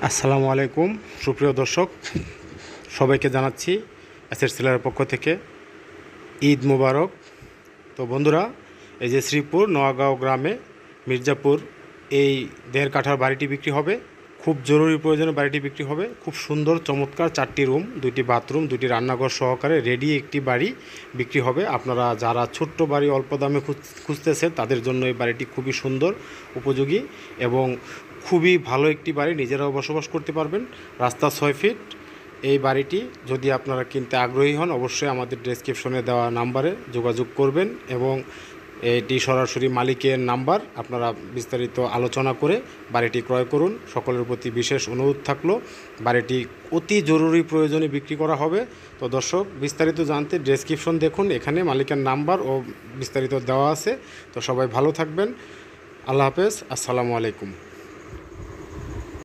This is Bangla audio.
আসসালামু আলাইকুম সুপ্রিয় দর্শক, সবাইকে জানাচ্ছি অ্যাসেট সেলারের পক্ষ থেকে ঈদ মোবারক। তো বন্ধুরা, এই যে শ্রীপুর নোয়াগাঁও গ্রামে মির্জাপুর এই 1.5 কাঠার বাড়িটি বিক্রি হবে। খুব জরুরি প্রয়োজনে বাড়িটি বিক্রি হবে। খুব সুন্দর চমৎকার 4টি রুম, 2টি বাথরুম, 2টি রান্নাঘর সহকারে রেডি একটি বাড়ি বিক্রি হবে। আপনারা যারা ছোট্ট বাড়ি অল্প দামে খুঁজতেছেন তাদের জন্য এই বাড়িটি খুবই সুন্দর, উপযোগী এবং খুবই ভালো একটি বাড়ি। নিজেরাও বসবাস করতে পারবেন। রাস্তা 6 ফিট। এই বাড়িটি যদি আপনারা কিনতে আগ্রহী হন, অবশ্যই আমাদের ডেসক্রিপশনে দেওয়া নাম্বারে যোগাযোগ করবেন এবং এটি সরাসরি মালিকের নাম্বার। আপনারা বিস্তারিত আলোচনা করে বাড়িটি ক্রয় করুন। সকলের প্রতি বিশেষ অনুরোধ থাকলো, বাড়িটি অতি জরুরি প্রয়োজনে বিক্রি করা হবে। তো দর্শক, বিস্তারিত জানতে ডেসক্রিপশন দেখুন, এখানে মালিকের নাম্বার ও বিস্তারিত দেওয়া আছে। তো সবাই ভালো থাকবেন। আল্লাহ হাফেজ। আসসালামু আলাইকুম।